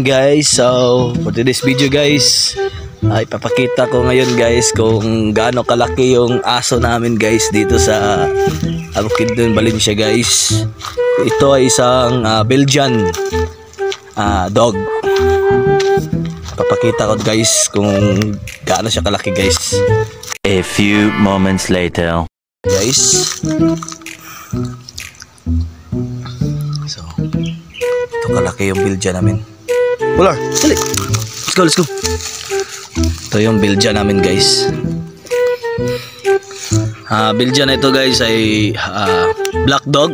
morning guys. So for today's video guys, ay papakita ko ngayon guys kung gaano kalaki yung aso namin guys dito sa Bukidnon, Valencia guys. Ito ay isang Belgian dog. Papakita ko guys kung gaano siya kalaki guys. A few moments later. Guys, so ito kalaki yung Belgian namin. Polar, dali. Let's go. Ito yung Belgian namin guys. Belgian na ito guys ay black dog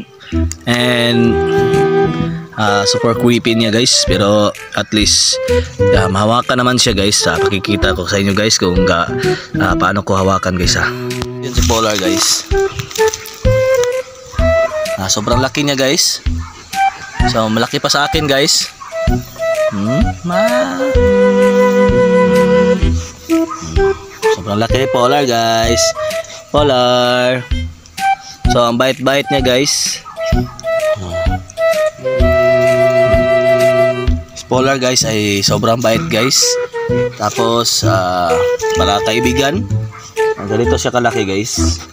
and super creepy niya guys, pero at least mahawakan naman siya guys. Pakikita ko sa inyo guys kung paano ko hawakan guys. Yun si Polar guys. Sobrang laki niya guys. So malaki pa sa akin guys. Sobrang laki ni Polar guys. Polar. So ang bait-bait niya guys. Polar guys ay sobrang bait guys. Tapos para kaibigan. Ganito siya kalaki guys.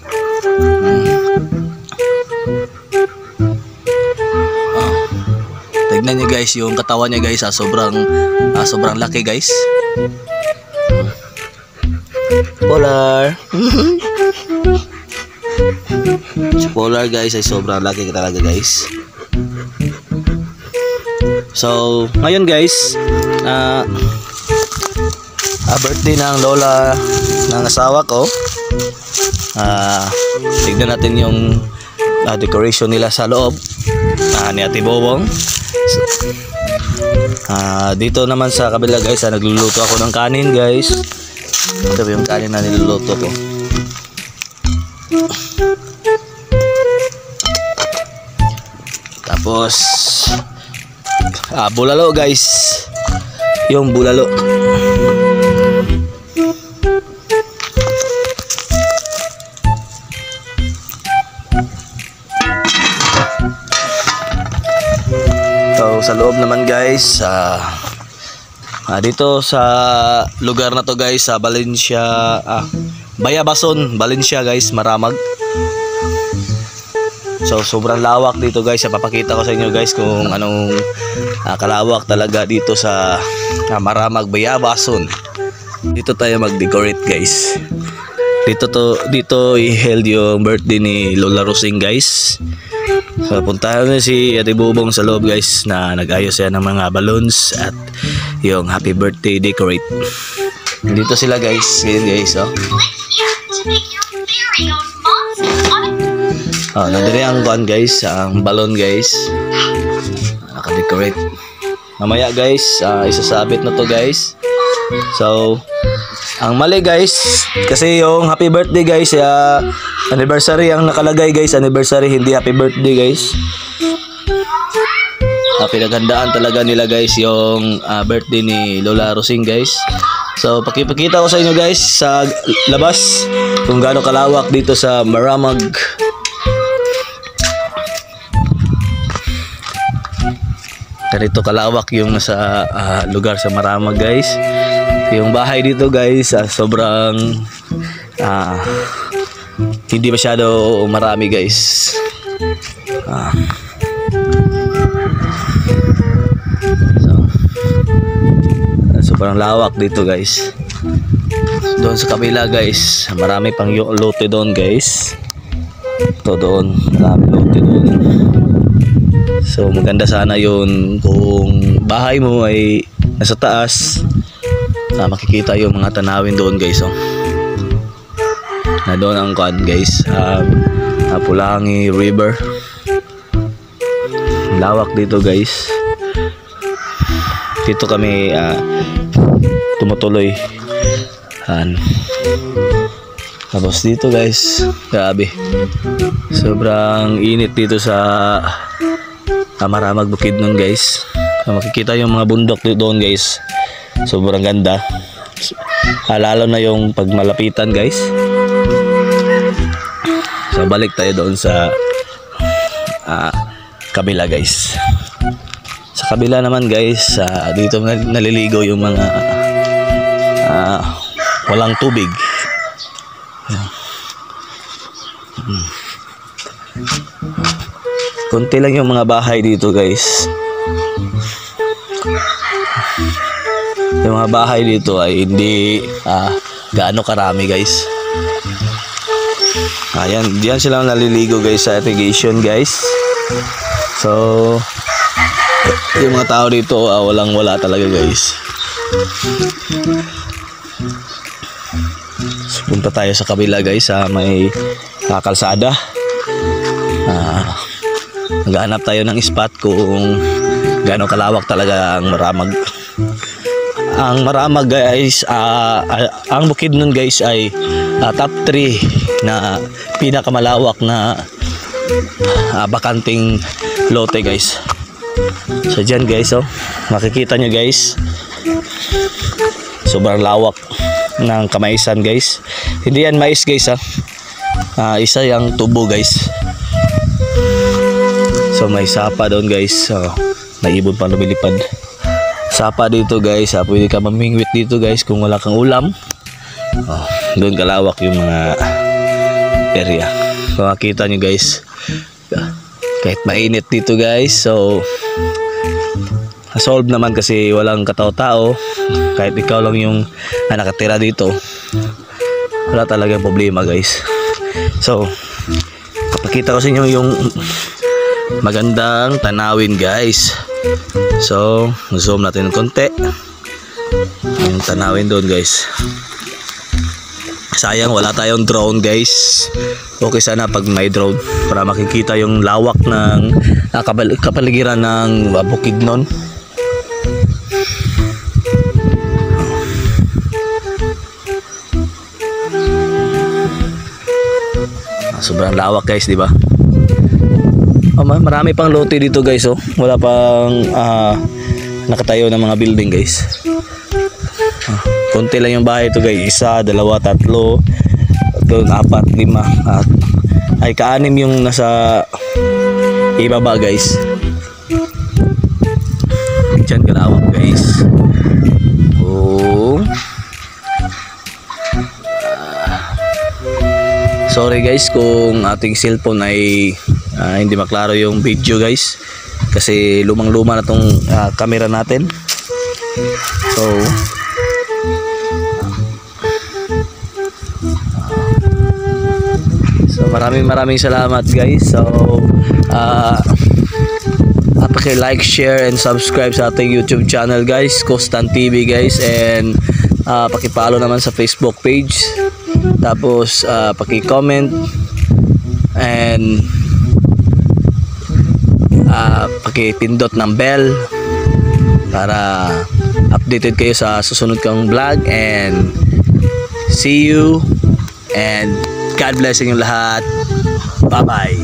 Tignan niyo guys yung katawan niya guys, sobrang laki guys. Polar. Si Polar guys ay sobrang laki talaga guys. So ngayon guys, birthday ng lola ng asawa ko. Tignan natin yung decoration nila sa loob ni Ate Bobong. Dito naman sa kabila guys, nagluluto ako ng kanin guys. Ito yung kanin na niluluto ko. Tapos bulalo guys, yung bulalo. So sa loob naman guys, dito sa lugar na to guys, sa Valencia, Bayabason, Valencia guys, Maramag. So sobrang lawak dito guys. Papakita ko sa inyo guys kung anong kalawak talaga dito sa Maramag, Bayabason. Dito tayo mag-decorate guys. Dito i-held yung birthday ni Lola Rosing guys. So puntahan na si Ate Bobong sa loob guys, na nag-ayos yan ng mga balloons at yung happy birthday decorate. Dito sila guys. Ngayon guys, nandito ang kuan guys, ang balon guys, naka-decorate. Mamaya guys, isasabit na to guys. So ang mali guys, kasi yung happy birthday guys, anniversary ang nakalagay guys, anniversary, hindi happy birthday guys. Pinaghandaan talaga nila guys yung birthday ni Lola Rosing guys. So pakipakita ko sa inyo guys sa labas kung gaano kalawak dito sa Maramag. Ganito kalawak yung nasa lugar sa Maramag guys. Yung bahay dito guys, sobrang hindi masyado marami guys. Sobrang lawak dito guys. Doon sa kabila guys, marami pang lote doon guys. Ito doon, marami lote doon. So maganda sana yun kung bahay mo ay nasa taas, makikita yung mga tanawin doon guys. Na doon ang kuan guys, Pulangi River. Lawak dito guys. Dito kami tumutuloy. Tapos dito guys, grabe, sobrang init dito sa Maramag, Bukidnon guys. Makikita yung mga bundok doon guys, sobrang ganda. Lalo na yung pagmalapitan guys. So balik tayo doon sa kabila guys. Sa kabila naman guys, dito naliligo yung mga walang tubig. Konti lang yung mga bahay dito guys. Yung mga bahay dito ay hindi gaano karami guys. Ayan, diyan sila naliligo guys sa irrigation guys. So yung mga tao dito walang wala talaga guys. So, punta tayo sa kabila guys sa may kalsada. Maghanap tayo ng spot kung gaano kalawak talaga ang Maramag. Ang Maramag guys, ang Bukidnon guys ay top 3 na pinakamalawak na bakanting lote guys. So dyan guys, makikita nyo guys, sobrang lawak ng kamaisan guys. Hindi yan mais guys, isa yung tubo guys. So may sapa doon guys, may ibon pa lumilipad. Sapa dito guys, pwede ka mamingwit dito guys kung wala kang ulam. Doon kalawak yung mga area. So makita nyo guys, kahit mainit dito guys, so solve naman kasi walang katao-tao. Kahit ikaw lang yung nakatira dito, wala talagang problema guys. So pakita ko sa inyo yung magandang tanawin guys. So zoom natin ng konti yung tanawin doon guys. Sayang wala tayong drone guys. Okay sana pag may drone para makikita yung lawak ng kapaligiran ng Bukidnon. Sobrang lawak guys, di ba? Marami pang lote dito guys, wala pang nakatayo ng mga building guys. Konti lang yung bahay ito guys, 1, 2, 3, 4, 5 ay ka-6 yung nasa ibaba guys. Diyan kalawak guys. Sorry guys kung ating cellphone ay hindi maklaro yung video guys, kasi lumang-luma na tong camera natin. So maraming salamat guys. So paki-like, share and subscribe sa ating YouTube channel guys, Costan TV guys, and paki-follow naman sa Facebook page. Tapos paki-comment and paki-pindot ng bell para updated kayo sa susunod kong vlog. And see you and God bless inyong lahat. Bye bye.